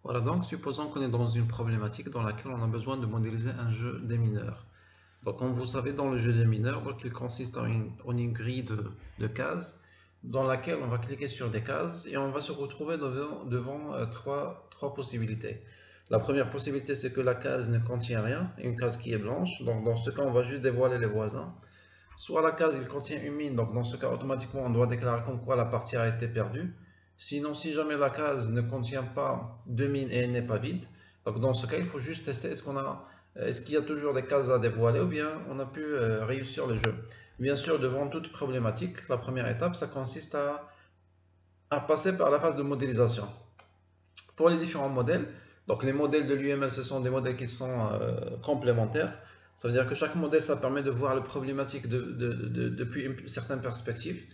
Voilà, donc supposons qu'on est dans une problématique dans laquelle on a besoin de modéliser un jeu des mineurs. Donc comme vous savez, dans le jeu des mineurs, donc, il consiste en une grille de cases dans laquelle on va cliquer sur des cases et on va se retrouver devant trois possibilités. La première possibilité, c'est que la case ne contient rien, une case qui est blanche. Donc dans ce cas, on va juste dévoiler les voisins. Soit la case il contient une mine, donc dans ce cas automatiquement on doit déclarer comme quoi la partie a été perdue. Sinon, si jamais la case ne contient pas de mine et elle n'est pas vide, donc dans ce cas il faut juste tester est-ce qu'il y a toujours des cases à dévoiler ou bien on a pu réussir le jeu. Bien sûr, devant toute problématique, la première étape ça consiste à passer par la phase de modélisation. Pour les différents modèles, donc les modèles de l'UML ce sont des modèles qui sont complémentaires. Ça veut dire que chaque modèle, ça permet de voir les problématiques depuis une certaine perspective.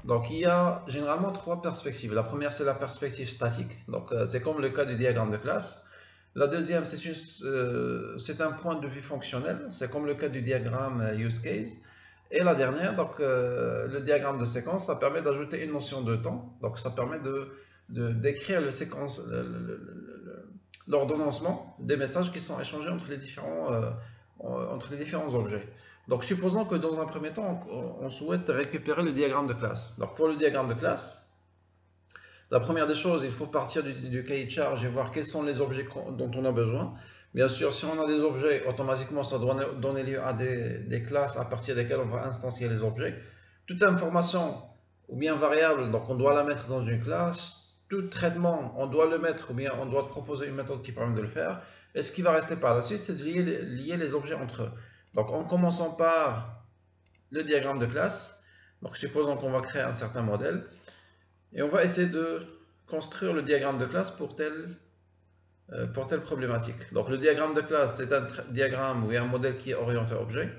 Donc il y a généralement trois perspectives. La première, c'est la perspective statique. Donc c'est comme le cas du diagramme de classe. La deuxième, c'est un point de vue fonctionnel. C'est comme le cas du diagramme use case. Et la dernière, donc le diagramme de séquence, ça permet d'ajouter une notion de temps. Donc ça permet d'écrire l'ordonnancement des messages qui sont échangés entre les différents objets. Donc supposons que dans un premier temps, on souhaite récupérer le diagramme de classe. Donc pour le diagramme de classe, la première des choses, il faut partir du cahier de charge et voir quels sont les objets dont on a besoin. Bien sûr, si on a des objets, automatiquement, ça doit donner lieu à des classes à partir desquelles on va instancier les objets. Toute information ou bien variable, donc on doit la mettre dans une classe. Tout traitement, on doit le mettre ou bien on doit proposer une méthode qui permet de le faire. Et ce qui va rester par la suite, c'est de lier les objets entre eux. Donc en commençant par le diagramme de classe, donc supposons qu'on va créer un certain modèle, et on va essayer de construire le diagramme de classe pour telle problématique. Donc le diagramme de classe, c'est un diagramme où il y a un modèle qui est orienté objet,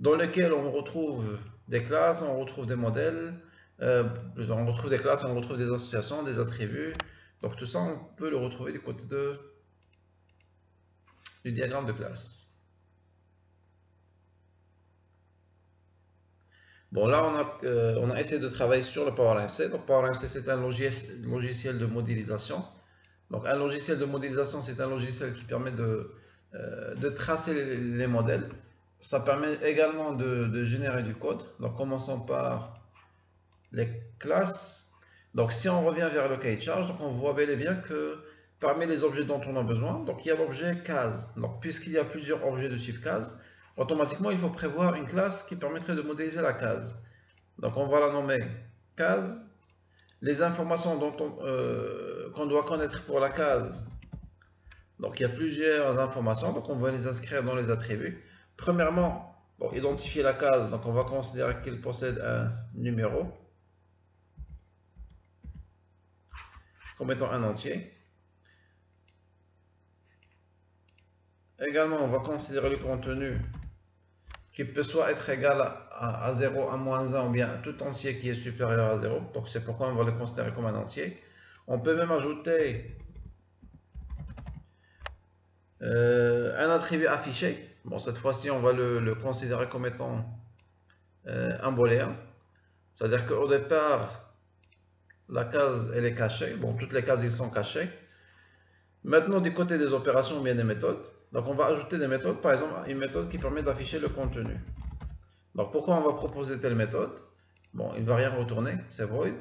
dans lequel on retrouve des classes, on retrouve des modèles, on retrouve des classes, on retrouve des associations, des attributs. Donc tout ça, on peut le retrouver du côté du diagramme de classe. Bon, là, on a essayé de travailler sur le PowerMC. Donc PowerMC, c'est un logiciel de modélisation. Donc un logiciel de modélisation, c'est un logiciel qui permet de tracer les modèles. Ça permet également de générer du code. Donc commençons par les classes. Donc si on revient vers le cahier de charge, donc on voit bel et bien que parmi les objets dont on a besoin, donc il y a l'objet case. Donc puisqu'il y a plusieurs objets de type case, automatiquement il faut prévoir une classe qui permettrait de modéliser la case. Donc on va la nommer case. Les informations qu'on doit connaître pour la case, donc il y a plusieurs informations, donc on va les inscrire dans les attributs. Premièrement, pour identifier la case, donc on va considérer qu'elle possède un numéro comme étant un entier. Également, on va considérer le contenu qui peut soit être égal à 0, à moins 1, ou bien tout entier qui est supérieur à 0. Donc c'est pourquoi on va le considérer comme un entier. On peut même ajouter un attribut affiché. Bon, cette fois-ci, on va le considérer comme étant un booléen. C'est-à-dire qu'au départ, la case, elle est cachée. Bon, toutes les cases, ils sont cachées. Maintenant, du côté des opérations, bien des méthodes. Donc, on va ajouter des méthodes. Par exemple, une méthode qui permet d'afficher le contenu. Donc, pourquoi on va proposer telle méthode? Bon, il ne va rien retourner, c'est void.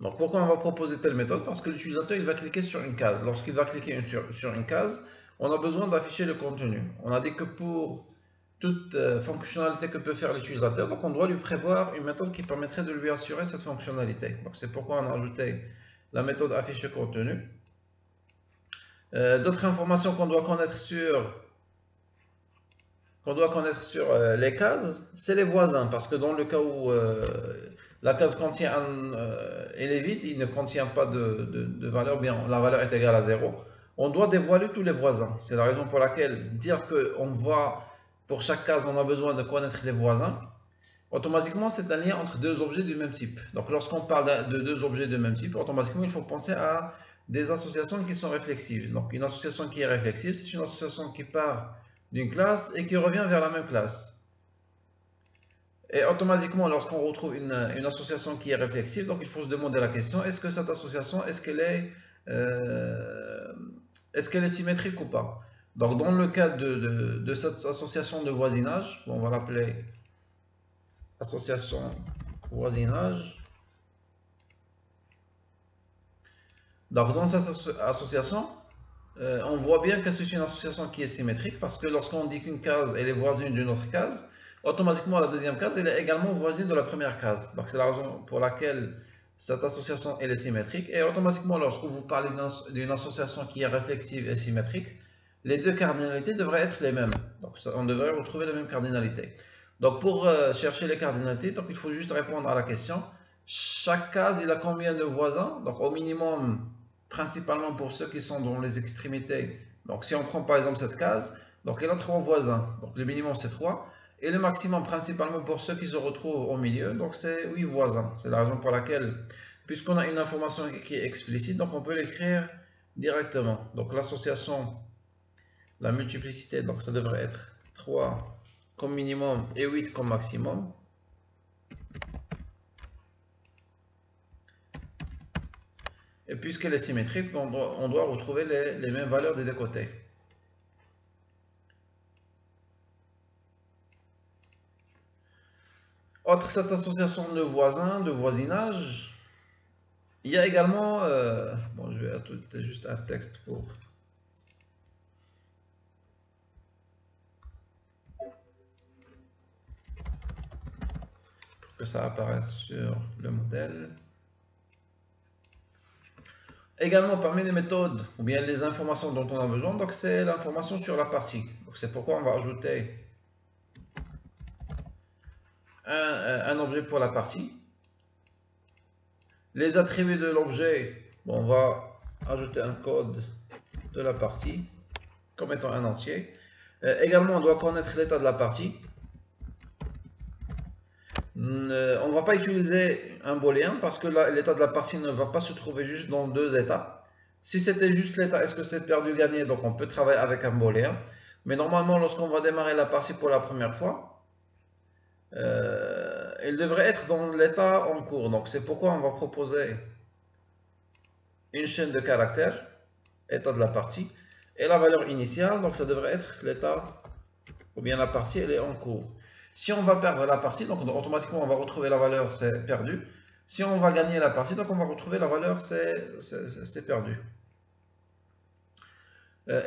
Donc, pourquoi on va proposer telle méthode? Parce que l'utilisateur, il va cliquer sur une case. Lorsqu'il va cliquer sur une case, on a besoin d'afficher le contenu. On a dit que pour toute fonctionnalité que peut faire l'utilisateur, donc on doit lui prévoir une méthode qui permettrait de lui assurer cette fonctionnalité. Donc, c'est pourquoi on a ajouté la méthode afficher contenu. D'autres informations qu'on doit connaître sur les cases, c'est les voisins, parce que dans le cas où la case contient elle est vide, il ne contient pas de valeur, bien la valeur est égale à 0, on doit dévoiler tous les voisins. C'est la raison pour laquelle dire qu'on voit pour chaque case on a besoin de connaître les voisins, automatiquement c'est un lien entre deux objets du même type. Donc lorsqu'on parle de deux objets du même type, automatiquement il faut penser à des associations qui sont réflexives. Donc une association qui est réflexive, c'est une association qui part d'une classe et qui revient vers la même classe. Et automatiquement, lorsqu'on retrouve une association qui est réflexive, donc il faut se demander la question, est-ce que cette association, est-ce qu'elle est symétrique ou pas? Donc dans le cas de cette association de voisinage, bon, on va l'appeler association voisinage. Donc dans cette association, on voit bien que c'est une association qui est symétrique parce que lorsqu'on dit qu'une case elle est voisine d'une autre case, automatiquement la deuxième case elle est également voisine de la première case. Donc c'est la raison pour laquelle cette association elle est symétrique. Et automatiquement lorsque vous parlez d'une association qui est réflexive et symétrique, les deux cardinalités devraient être les mêmes. Donc on devrait retrouver les mêmes cardinalités. Donc pour chercher les cardinalités, donc il faut juste répondre à la question. Chaque case il a combien de voisins? Donc au minimum, principalement pour ceux qui sont dans les extrémités. Donc si on prend par exemple cette case, donc elle a 3 voisins. Donc le minimum c'est 3. Et le maximum principalement pour ceux qui se retrouvent au milieu, donc c'est 8 voisins. C'est la raison pour laquelle, puisqu'on a une information qui est explicite, donc on peut l'écrire directement. Donc l'association, la multiplicité, donc ça devrait être 3 comme minimum et 8 comme maximum. Et puisqu'elle est symétrique, on doit retrouver les mêmes valeurs des deux côtés. Autre cette association de voisins, de voisinage, il y a également, bon, je vais ajouter juste un texte pour que ça apparaisse sur le modèle. Également, parmi les méthodes ou bien les informations dont on a besoin, donc c'est l'information sur la partie. Donc c'est pourquoi on va ajouter un objet pour la partie. Les attributs de l'objet, bon, on va ajouter un code de la partie comme étant un entier. Également, on doit connaître l'état de la partie. On ne va pas utiliser un booléen parce que l'état de la partie ne va pas se trouver juste dans deux états. Si c'était juste l'état, est-ce que c'est perdu, gagné? Donc on peut travailler avec un booléen. Mais normalement, lorsqu'on va démarrer la partie pour la première fois, il devrait être dans l'état en cours. Donc c'est pourquoi on va proposer une chaîne de caractères, état de la partie, et la valeur initiale, donc ça devrait être l'état, ou bien la partie, elle est en cours. Si on va perdre la partie, donc automatiquement on va retrouver la valeur, c'est perdu. Si on va gagner la partie, donc on va retrouver la valeur, c'est perdu.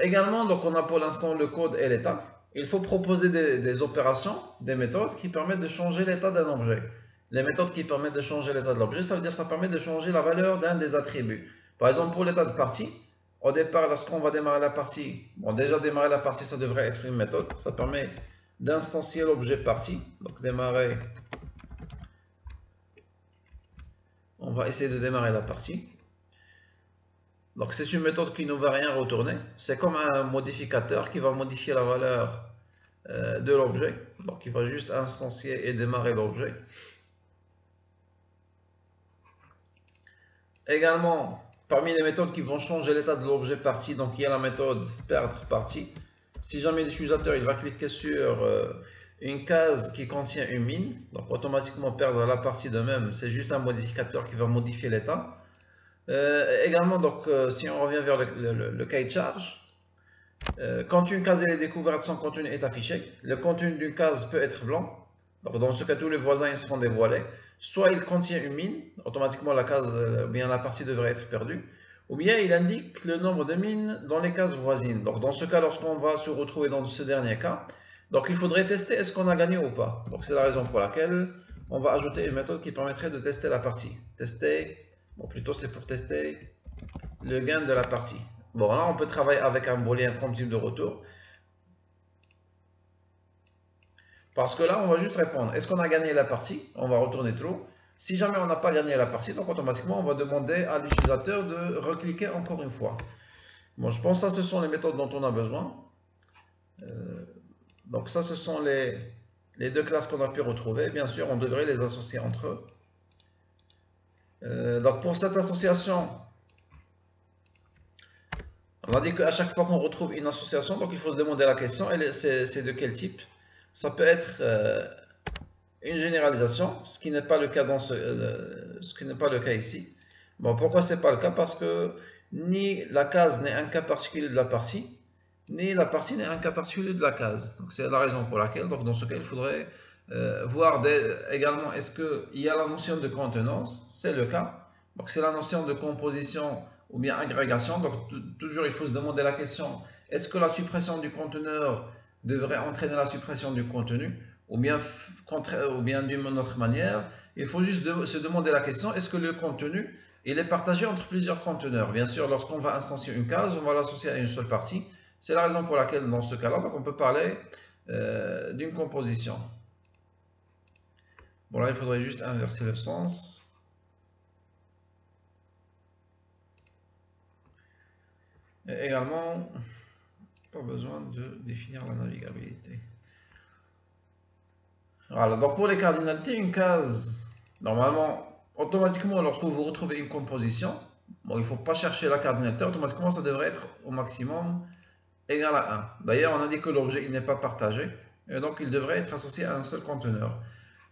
Également, donc on a pour l'instant le code et l'état. Il faut proposer des opérations, des méthodes qui permettent de changer l'état d'un objet. Les méthodes qui permettent de changer l'état de l'objet, ça veut dire que ça permet de changer la valeur d'un des attributs. Par exemple, pour l'état de partie, au départ, lorsqu'on va démarrer la partie, bon, déjà démarrer la partie, ça devrait être une méthode. Ça permet d'instancier l'objet partie. Donc démarrer, on va essayer de démarrer la partie. Donc c'est une méthode qui ne va rien retourner. C'est comme un modificateur qui va modifier la valeur de l'objet. Donc il va juste instancier et démarrer l'objet. Également, parmi les méthodes qui vont changer l'état de l'objet partie, donc il y a la méthode perdre partie. Si jamais l'utilisateur il va cliquer sur une case qui contient une mine, donc automatiquement perdre la partie de même, c'est juste un modificateur qui va modifier l'état. Également, donc, si on revient vers le cahier de charge, quand une case est découverte, son contenu est affiché. Le contenu d'une case peut être blanc. Donc, dans ce cas, tous les voisins ils seront dévoilés. Soit il contient une mine, automatiquement la case, bien la partie devrait être perdue. Ou bien il indique le nombre de mines dans les cases voisines. Donc, dans ce cas, lorsqu'on va se retrouver dans ce dernier cas, donc il faudrait tester est-ce qu'on a gagné ou pas. Donc, c'est la raison pour laquelle on va ajouter une méthode qui permettrait de tester la partie. Tester. Bon, plutôt c'est pour tester le gain de la partie. Bon, là on peut travailler avec un booléen comme type de retour. Parce que là on va juste répondre, est-ce qu'on a gagné la partie? On va retourner true. Si jamais on n'a pas gagné la partie, donc automatiquement on va demander à l'utilisateur de recliquer encore une fois. Bon, je pense que ça ce sont les méthodes dont on a besoin. Donc ça ce sont les deux classes qu'on a pu retrouver. Bien sûr on devrait les associer entre eux. Donc pour cette association, on a dit qu'à chaque fois qu'on retrouve une association, donc il faut se demander la question, c'est de quel type? Ça peut être une généralisation, ce qui n'est pas le cas ce qui n'est pas le cas ici. Bon, pourquoi c'est pas le cas? Parce que ni la case n'est un cas particulier de la partie, ni la partie n'est un cas particulier de la case. Donc c'est la raison pour laquelle, donc dans ce cas, il faudrait voir également est-ce qu'il y a la notion de contenance, c'est le cas. Donc c'est la notion de composition ou bien agrégation. Donc toujours il faut se demander la question, est-ce que la suppression du conteneur devrait entraîner la suppression du contenu, ou bien d'une autre manière, il faut juste se demander la question, est-ce que le contenu il est partagé entre plusieurs conteneurs? Bien sûr, lorsqu'on va instancier une case, on va l'associer à une seule partie. C'est la raison pour laquelle, dans ce cas-là, on peut parler d'une composition. Bon, là, il faudrait juste inverser le sens. Et également, pas besoin de définir la navigabilité. Voilà, donc pour les cardinalités, une case, normalement, automatiquement, lorsque vous retrouvez une composition, bon, il ne faut pas chercher la cardinalité, automatiquement, ça devrait être au maximum égal à 1. D'ailleurs, on a dit que l'objet n'est pas partagé, et donc il devrait être associé à un seul conteneur.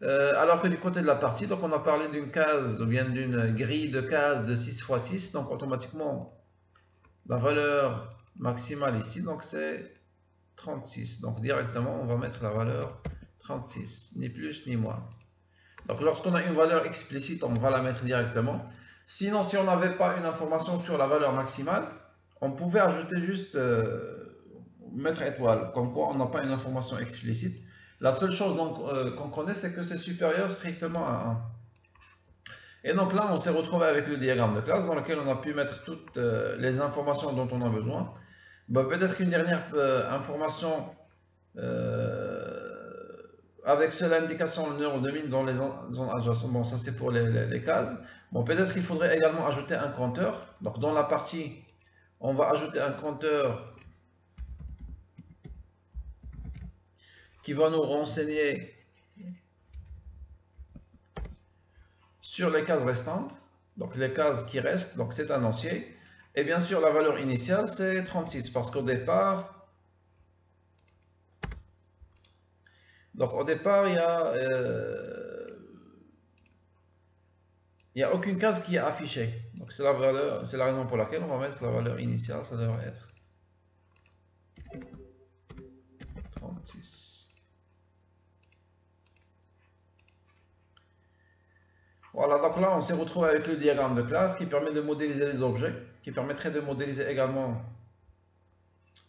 Alors que du côté de la partie, donc on a parlé d'une case, ou bien d'une grille de cases de 6 x 6, donc automatiquement, la valeur maximale ici, donc c'est 36. Donc directement, on va mettre la valeur 36, ni plus ni moins. Donc lorsqu'on a une valeur explicite, on va la mettre directement. Sinon, si on n'avait pas une information sur la valeur maximale, on pouvait ajouter juste mettre étoile, comme quoi on n'a pas une information explicite. La seule chose qu'on connaît, c'est que c'est supérieur strictement à 1. Et donc là, on s'est retrouvé avec le diagramme de classe dans lequel on a pu mettre toutes les informations dont on a besoin. Bah, peut-être une dernière information avec seule indication le numéro de mine dans les zones adjacentes. Bon, ça c'est pour les cases. Bon, peut-être qu'il faudrait également ajouter un compteur. Donc dans la partie, on va ajouter un compteur qui va nous renseigner sur les cases restantes. Donc les cases qui restent, donc c'est un entier. Et bien sûr, la valeur initiale, c'est 36, parce qu'au départ, il n'y a aucune case qui est affichée. Donc c'est la raison pour laquelle on va mettre la valeur initiale, ça devrait être 36. Voilà, donc là on s'est retrouvé avec le diagramme de classe qui permet de modéliser les objets, qui permettrait de modéliser également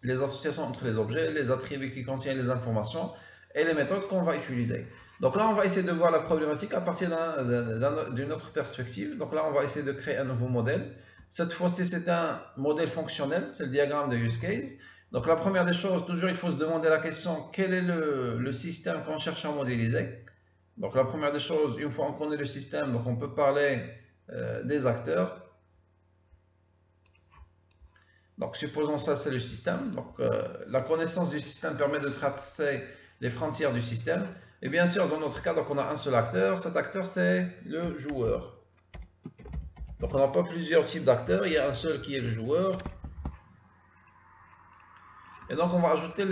les associations entre les objets, les attributs qui contiennent les informations et les méthodes qu'on va utiliser. Donc là on va essayer de voir la problématique à partir d'une autre perspective. Donc là on va essayer de créer un nouveau modèle. Cette fois-ci c'est un modèle fonctionnel, c'est le diagramme de use case. Donc la première des choses, toujours il faut se demander la question, quel est le système qu'on cherche à modéliser? Donc la première des choses, une fois qu'on connaît le système, donc on peut parler des acteurs. Donc supposons ça c'est le système. Donc la connaissance du système permet de tracer les frontières du système. Et bien sûr dans notre cas, donc on a un seul acteur. Cet acteur c'est le joueur. Donc on n'a pas plusieurs types d'acteurs, il y a un seul qui est le joueur. Et donc on va ajouter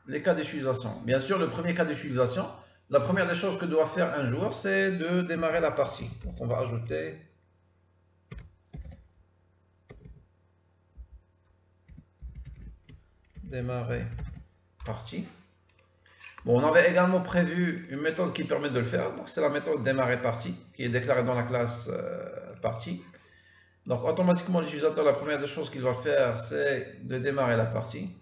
les cas d'utilisation. Bien sûr le premier cas d'utilisation, la première des choses que doit faire un joueur, c'est de démarrer la partie. Donc on va ajouter démarrer partie. Bon, on avait également prévu une méthode qui permet de le faire. Donc c'est la méthode démarrer partie qui est déclarée dans la classe partie. Donc automatiquement l'utilisateur, la première des choses qu'il va faire, c'est de démarrer la partie.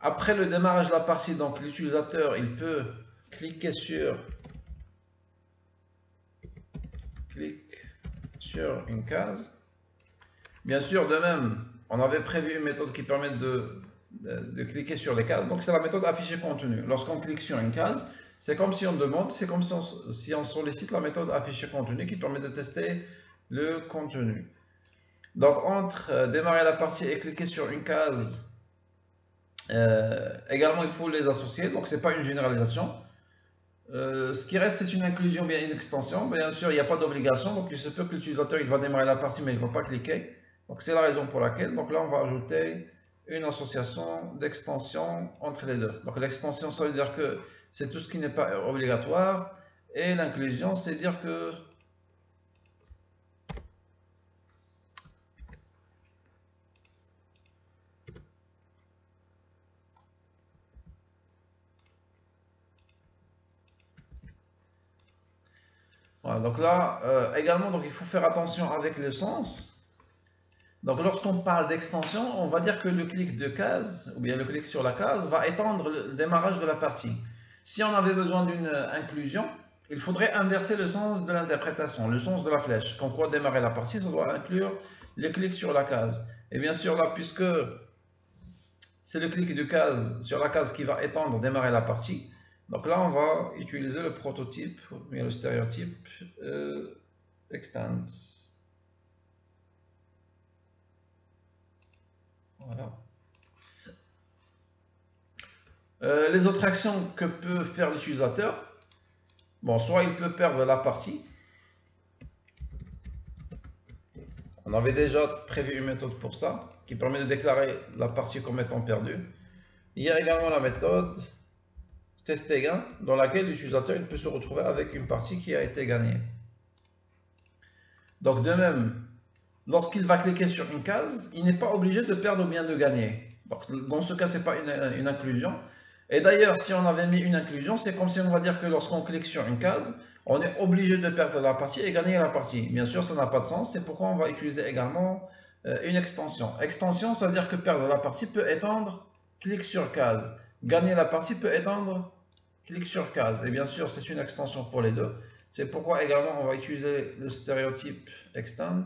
Après le démarrage de la partie, donc l'utilisateur il peut cliquer sur une case. Bien sûr, de même, on avait prévu une méthode qui permet de cliquer sur les cases. Donc c'est la méthode afficher contenu. Lorsqu'on clique sur une case, c'est comme si on demande, c'est comme si on sollicite la méthode afficher contenu qui permet de tester le contenu. Donc entre démarrer la partie et cliquer sur une case, Également, il faut les associer, donc c'est pas une généralisation. Ce qui reste, c'est une inclusion, bien une extension. Bien sûr, il n'y a pas d'obligation, donc il se peut que l'utilisateur il va démarrer la partie, mais il ne va pas cliquer. Donc c'est la raison pour laquelle. Donc là, on va ajouter une association d'extension entre les deux. Donc l'extension, ça veut dire que c'est tout ce qui n'est pas obligatoire, et l'inclusion, c'est dire que voilà, donc là, également, donc il faut faire attention avec le sens. Donc lorsqu'on parle d'extension, on va dire que le clic de case, ou bien le clic sur la case, va étendre le démarrage de la partie. Si on avait besoin d'une inclusion, il faudrait inverser le sens de l'interprétation, le sens de la flèche. Comme quoi démarrer la partie, ça doit inclure le clic sur la case. Et bien sûr là, puisque c'est le clic de case sur la case qui va étendre, démarrer la partie, donc là on va utiliser le prototype, ou bien le stéréotype extends. Voilà. Les autres actions que peut faire l'utilisateur, bon, soit il peut perdre la partie. On avait déjà prévu une méthode pour ça, qui permet de déclarer la partie comme étant perdue. Il y a également la méthode tester gain, dans laquelle l'utilisateur peut se retrouver avec une partie qui a été gagnée. Donc de même, lorsqu'il va cliquer sur une case, il n'est pas obligé de perdre ou bien de gagner. Donc, dans ce cas, ce n'est pas une inclusion. Et d'ailleurs, si on avait mis une inclusion, c'est comme si on va dire que lorsqu'on clique sur une case, on est obligé de perdre la partie et gagner la partie. Bien sûr, ça n'a pas de sens, c'est pourquoi on va utiliser également une extension. Extension, ça veut dire que perdre la partie peut étendre clic sur case. Gagner la partie peut étendre clic sur case. Et bien sûr, c'est une extension pour les deux. C'est pourquoi également on va utiliser le stéréotype extends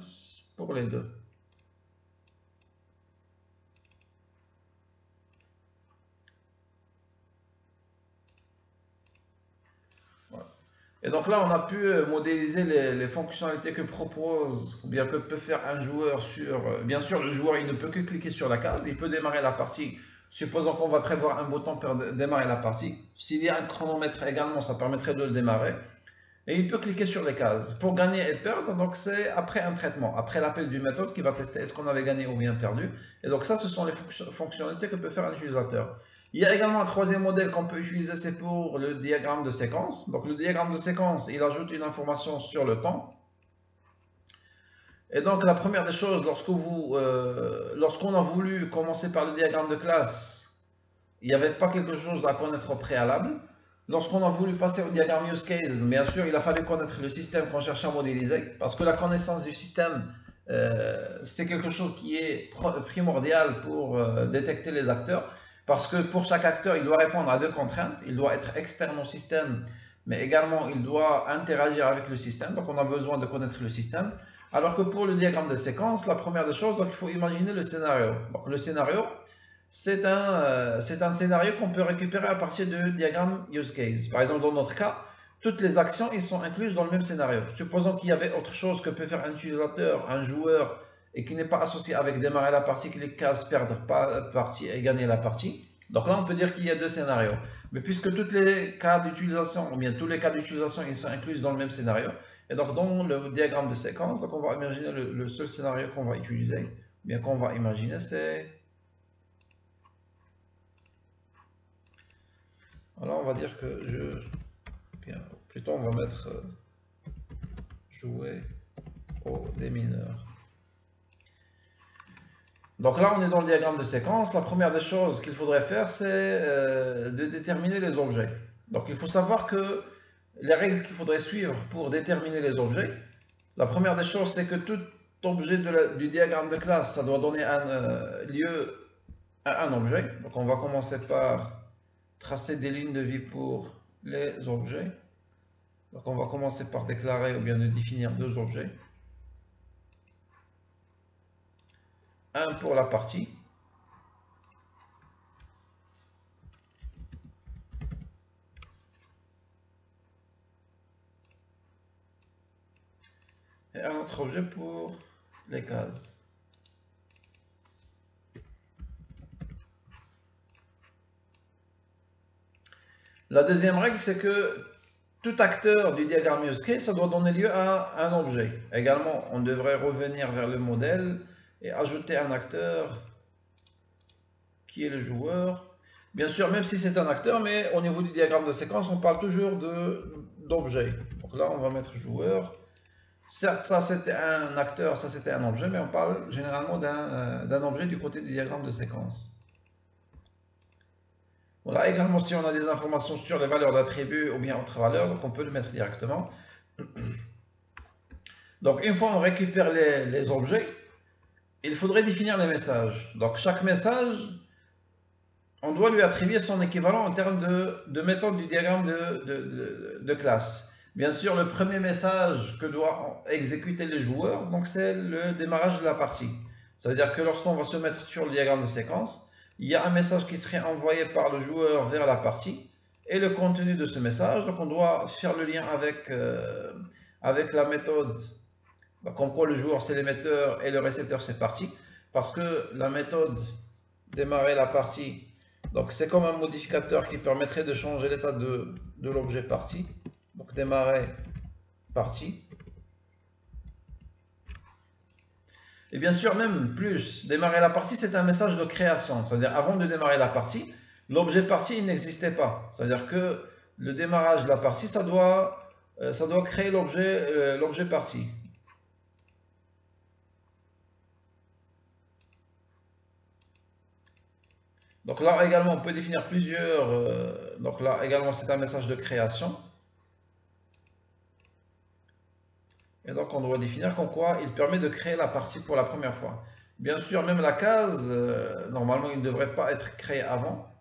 pour les deux. Voilà. Et donc là, on a pu modéliser les fonctionnalités que propose ou bien que peut faire un joueur sur... bien sûr, le joueur, il ne peut que cliquer sur la case. Il peut démarrer la partie. Supposons qu'on va prévoir un bouton pour démarrer la partie. S'il y a un chronomètre également, ça permettrait de le démarrer. Et il peut cliquer sur les cases. Pour gagner et perdre, donc c'est après un traitement, après l'appel d'une méthode qui va tester est-ce qu'on avait gagné ou bien perdu. Et donc ça, ce sont les fonctionnalités que peut faire un utilisateur. Il y a également un troisième modèle qu'on peut utiliser, c'est pour le diagramme de séquence. Donc le diagramme de séquence, il ajoute une information sur le temps. Et donc la première des choses, lorsqu'on a voulu commencer par le diagramme de classe, il n'y avait pas quelque chose à connaître au préalable. Lorsqu'on a voulu passer au diagramme use case, bien sûr, il a fallu connaître le système qu'on cherche à modéliser, parce que la connaissance du système, c'est quelque chose qui est primordial pour détecter les acteurs, parce que pour chaque acteur, il doit répondre à deux contraintes. Il doit être externe au système, mais également il doit interagir avec le système, donc on a besoin de connaître le système. Alors que pour le diagramme de séquence, la première des choses, donc il faut imaginer le scénario. Donc le scénario, c'est un scénario qu'on peut récupérer à partir du diagramme use case. Par exemple, dans notre cas, toutes les actions ils sont incluses dans le même scénario. Supposons qu'il y avait autre chose que peut faire un utilisateur, un joueur, et qui n'est pas associé avec démarrer la partie, cliquer case, perdre partie et gagner la partie. Donc là, on peut dire qu'il y a deux scénarios. Mais puisque tous les cas d'utilisation, ou bien tous les cas d'utilisation, ils sont inclus dans le même scénario, et donc dans le diagramme de séquence, donc on va imaginer le seul scénario qu'on va utiliser, ou bien qu'on va imaginer, c'est... Alors on va dire que bien, plutôt on va mettre jouer au démineur. Donc là on est dans le diagramme de séquence. La première des choses qu'il faudrait faire, c'est de déterminer les objets. Donc il faut savoir que les règles qu'il faudrait suivre pour déterminer les objets, la première des choses, c'est que tout objet du diagramme de classe, ça doit donner un lieu à un objet. Donc on va commencer par tracer des lignes de vie pour les objets. Donc on va commencer par déclarer ou bien de définir deux objets. Un pour la partie. Et un autre objet pour les cases. La deuxième règle, c'est que tout acteur du diagramme use case, ça doit donner lieu à un objet. Également, on devrait revenir vers le modèle et ajouter un acteur qui est le joueur. Bien sûr, même si c'est un acteur, mais au niveau du diagramme de séquence, on parle toujours d'objet. Donc là, on va mettre joueur. Certes, ça c'était un acteur, ça c'était un objet, mais on parle généralement d'un objet du côté du diagramme de séquence. Voilà, également si on a des informations sur les valeurs d'attributs ou bien autres valeurs, donc on peut le mettre directement. Donc une fois on récupère les objets, il faudrait définir les messages. Donc chaque message, on doit lui attribuer son équivalent en termes de méthode du diagramme de classe. Bien sûr, le premier message que doit exécuter le joueur, donc c'est le démarrage de la partie. Ça veut dire que lorsqu'on va se mettre sur le diagramme de séquence, il y a un message qui serait envoyé par le joueur vers la partie et le contenu de ce message. Donc on doit faire le lien avec la méthode. Donc en quoi le joueur c'est l'émetteur et le récepteur c'est partie. Parce que la méthode démarrer la partie, donc c'est comme un modificateur qui permettrait de changer l'état de l'objet partie. Donc démarrer partie. Et bien sûr, même plus, démarrer la partie, c'est un message de création. C'est-à-dire, avant de démarrer la partie, l'objet partie il n'existait pas. C'est-à-dire que le démarrage de la partie, ça doit créer l'objet partie. Donc là également, on peut définir plusieurs. Donc là également, c'est un message de création. Et donc on doit définir qu'en quoi il permet de créer la partie pour la première fois. Bien sûr, même la case, normalement il ne devrait pas être créé avant.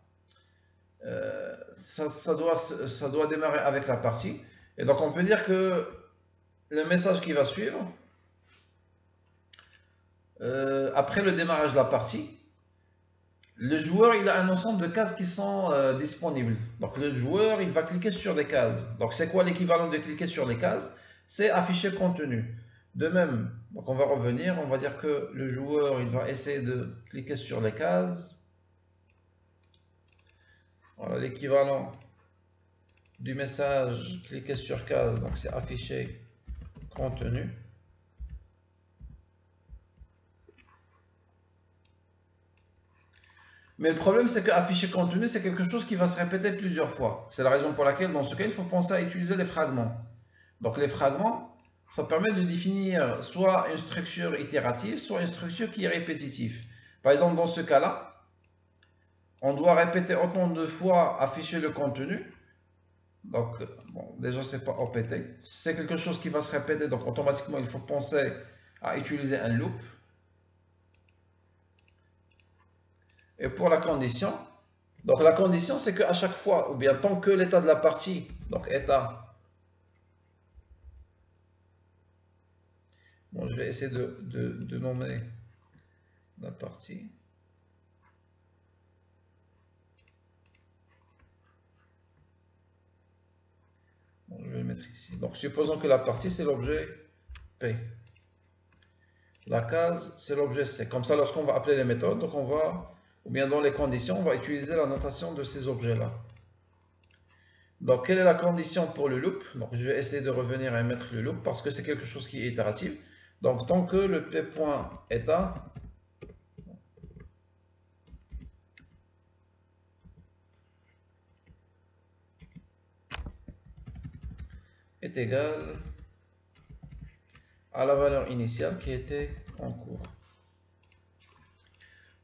Ça doit démarrer avec la partie. Et donc on peut dire que le message qui va suivre, après le démarrage de la partie, le joueur il a un ensemble de cases qui sont disponibles. Donc le joueur il va cliquer sur des cases. Donc c'est quoi l'équivalent de cliquer sur les cases? C'est afficher contenu. De même, donc on va revenir, on va dire que le joueur il va essayer de cliquer sur les cases. Voilà l'équivalent du message cliquer sur case, donc c'est afficher contenu. Mais le problème c'est que afficher contenu c'est quelque chose qui va se répéter plusieurs fois. C'est la raison pour laquelle dans ce cas il faut penser à utiliser les fragments. Donc les fragments, ça permet de définir soit une structure itérative, soit une structure qui est répétitive. Par exemple, dans ce cas-là, on doit répéter autant de fois afficher le contenu. Donc, bon, déjà, ce n'est pas OPT. C'est quelque chose qui va se répéter, donc automatiquement, il faut penser à utiliser un loop. Et pour la condition, donc la condition, c'est qu'à chaque fois, ou bien tant que l'état de la partie, donc état. Bon, je vais essayer de nommer la partie. Bon, je vais le mettre ici. Donc, supposons que la partie, c'est l'objet P. La case, c'est l'objet C. Comme ça, lorsqu'on va appeler les méthodes, donc on va, ou bien dans les conditions, on va utiliser la notation de ces objets-là. Donc, quelle est la condition pour le loop? Donc, je vais essayer de revenir et mettre le loop parce que c'est quelque chose qui est itératif. Donc, tant que le p.état est égal à la valeur initiale qui était en cours.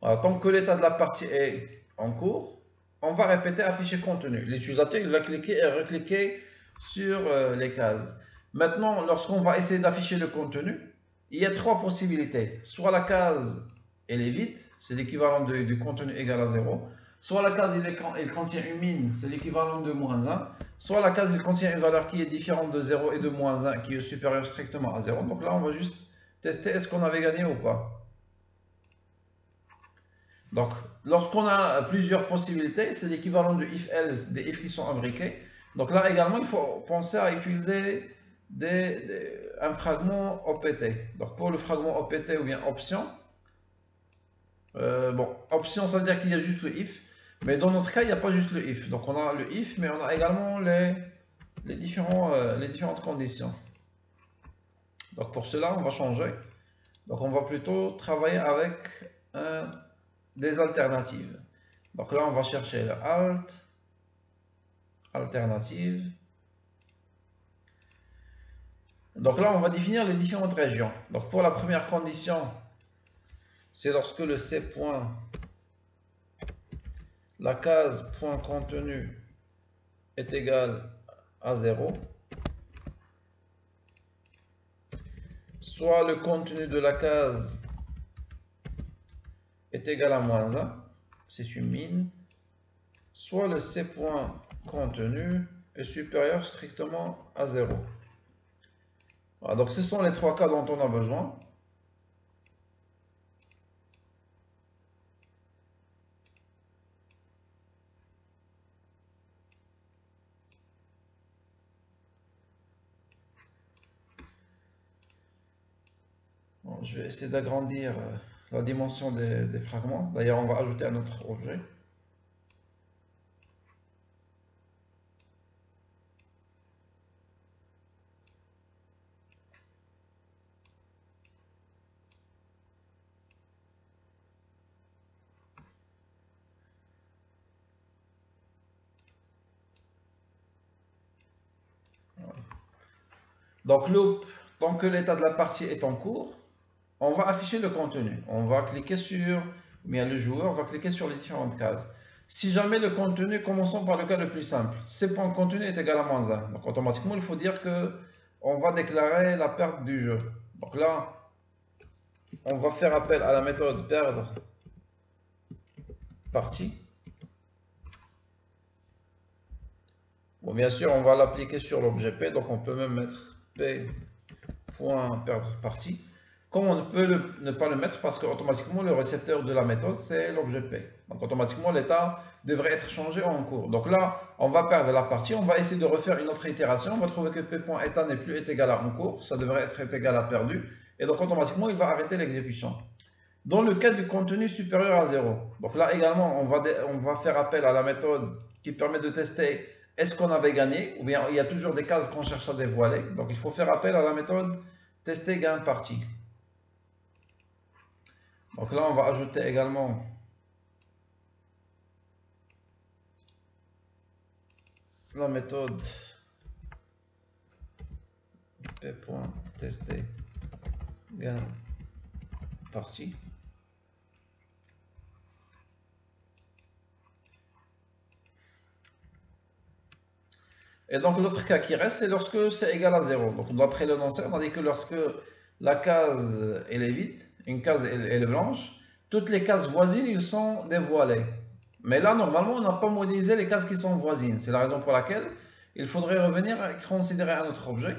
Voilà, tant que l'état de la partie est en cours, on va répéter afficher contenu. L'utilisateur il va cliquer et recliquer sur les cases. Maintenant, lorsqu'on va essayer d'afficher le contenu, il y a trois possibilités. Soit la case elle est vide, c'est l'équivalent du contenu égal à 0. Soit la case elle contient une mine, c'est l'équivalent de -1. Soit la case elle contient une valeur qui est différente de 0 et de -1 qui est supérieure strictement à 0. Donc là on va juste tester est-ce qu'on avait gagné ou pas. Donc lorsqu'on a plusieurs possibilités, c'est l'équivalent de if-else, des if qui sont imbriqués. Donc là également il faut penser à utiliser un fragment OPT. Donc pour le fragment OPT ou bien option, bon, option ça veut dire qu'il y a juste le if. Mais dans notre cas, il n'y a pas juste le if. Donc on a le if, mais on a également les différentes conditions. Donc pour cela, on va changer. Donc on va plutôt travailler avec des alternatives. Donc là, on va chercher le alternative. Donc là, on va définir les différentes régions. Donc pour la première condition, c'est lorsque le C point, la case point contenu est égale à 0, soit le contenu de la case est égal à moins 1, c'est une min, soit le C point contenu est supérieur strictement à 0. Voilà, donc ce sont les trois cas dont on a besoin. Bon, je vais essayer d'agrandir la dimension des fragments. D'ailleurs, on va ajouter un autre objet. Donc loop, tant que l'état de la partie est en cours, on va afficher le contenu. On va cliquer sur, bien le joueur va cliquer sur les différentes cases. Si jamais le contenu, commençons par le cas le plus simple, C.contenu est égal à moins 1. Donc automatiquement, il faut dire que on va déclarer la perte du jeu. Donc là, on va faire appel à la méthode perdre partie. Bon, bien sûr, on va l'appliquer sur l'objet P, donc on peut même mettre P.perdre partie. Comme on peut ne pas le mettre parce qu'automatiquement le récepteur de la méthode c'est l'objet P. Donc automatiquement l'état devrait être changé en cours. Donc là, on va perdre la partie, on va essayer de refaire une autre itération. On va trouver que P.état n'est plus égal à en cours, ça devrait être égal à perdu. Et donc automatiquement il va arrêter l'exécution. Dans le cas du contenu supérieur à 0, donc là également on va faire appel à la méthode qui permet de tester est-ce qu'on avait gagné, ou bien il y a toujours des cases qu'on cherche à dévoiler. Donc il faut faire appel à la méthode tester gain partie. Donc là on va ajouter également la méthode p.tester gain partie. Et donc l'autre cas qui reste, c'est lorsque c'est égal à 0. Donc d'après le lanceur, on a dit que lorsque la case elle est vide, une case elle est blanche, toutes les cases voisines ils sont dévoilées. Mais là normalement on n'a pas modélisé les cases qui sont voisines. C'est la raison pour laquelle il faudrait revenir et considérer un autre objet.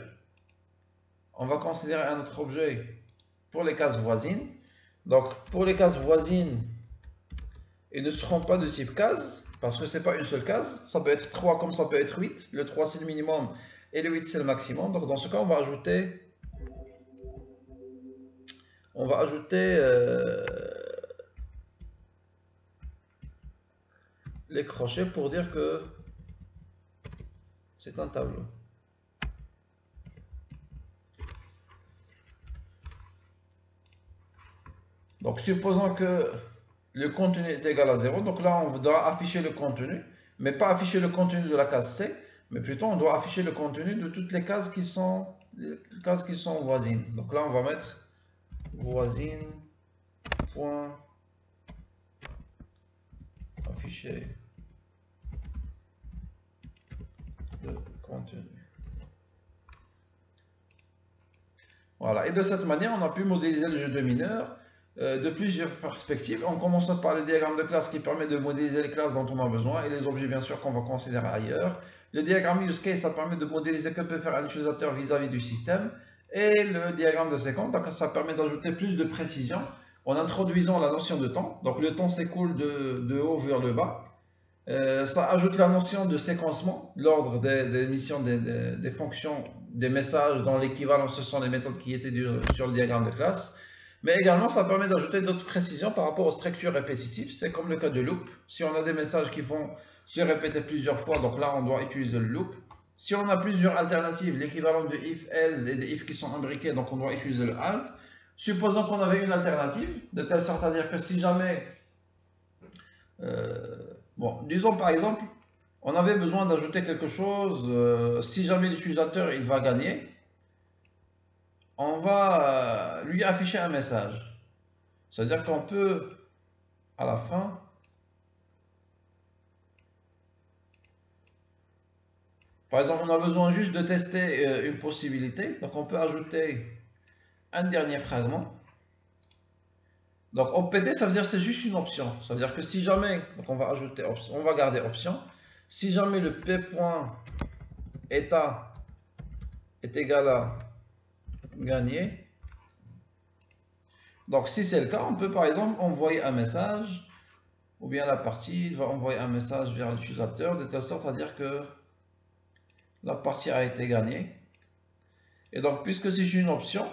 On va considérer un autre objet pour les cases voisines. Donc pour les cases voisines, ils ne seront pas de type case. Parce que ce n'est pas une seule case, ça peut être 3 comme ça peut être 8. Le 3 c'est le minimum et le 8 c'est le maximum. Donc dans ce cas, on va ajouter les crochets pour dire que c'est un tableau. Donc supposons que le contenu est égal à 0, donc là on doit afficher le contenu, mais pas afficher le contenu de la case C, mais plutôt on doit afficher le contenu de toutes les cases qui sont voisines. Donc là on va mettre voisine point afficher le contenu. Voilà, et de cette manière on a pu modéliser le jeu de mineur de plusieurs perspectives, en commençant par le diagramme de classe qui permet de modéliser les classes dont on a besoin et les objets bien sûr qu'on va considérer ailleurs. Le diagramme use case, ça permet de modéliser que peut faire un utilisateur vis-à-vis du système. Et le diagramme de séquence, donc ça permet d'ajouter plus de précision en introduisant la notion de temps. Donc le temps s'écoule de haut vers le bas. Ça ajoute la notion de séquencement, l'ordre des missions, des fonctions, des messages dont l'équivalent, ce sont les méthodes qui étaient sur le diagramme de classe. Mais également, ça permet d'ajouter d'autres précisions par rapport aux structures répétitives. C'est comme le cas de loop. Si on a des messages qui vont se répéter plusieurs fois, donc là, on doit utiliser le loop. Si on a plusieurs alternatives, l'équivalent de if, else et des if qui sont imbriqués, donc on doit utiliser le alt. Supposons qu'on avait une alternative, de telle sorte à dire que si jamais... bon, disons par exemple, on avait besoin d'ajouter quelque chose, si jamais l'utilisateur il va gagner, on va lui afficher un message. C'est-à-dire qu'on peut, à la fin, par exemple, on a besoin juste de tester une possibilité, donc on peut ajouter un dernier fragment. Donc OPT, ça veut dire que c'est juste une option. Ça veut dire que si jamais, donc on va ajouter option, on va garder option. Si jamais le p.état est égal à gagner, donc si c'est le cas, on peut par exemple envoyer un message, ou bien la partie va envoyer un message vers l'utilisateur de telle sorte à dire que la partie a été gagnée. Et donc puisque c'est une option,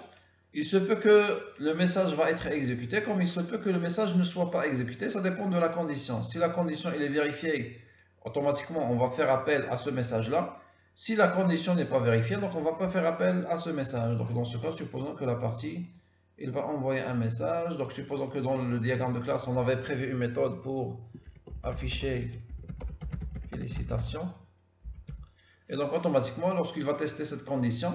il se peut que le message va être exécuté, comme il se peut que le message ne soit pas exécuté, ça dépend de la condition. Si la condition elle est vérifiée, automatiquement on va faire appel à ce message-là. Si la condition n'est pas vérifiée, donc on ne va pas faire appel à ce message. Donc dans ce cas, supposons que la partie, il va envoyer un message. Donc supposons que dans le diagramme de classe, on avait prévu une méthode pour afficher félicitations. Et donc automatiquement, lorsqu'il va tester cette condition,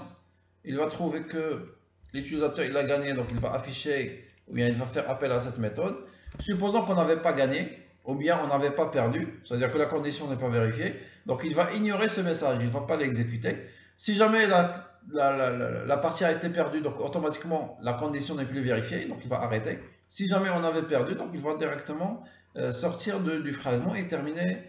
il va trouver que l'utilisateur il a gagné, donc il va afficher, ou bien il va faire appel à cette méthode. Supposons qu'on n'avait pas gagné, ou bien on n'avait pas perdu, c'est-à-dire que la condition n'est pas vérifiée, donc il va ignorer ce message, il ne va pas l'exécuter. Si jamais la partie a été perdue, donc automatiquement la condition n'est plus vérifiée, donc il va arrêter. Si jamais on avait perdu, donc il va directement sortir du fragment et terminer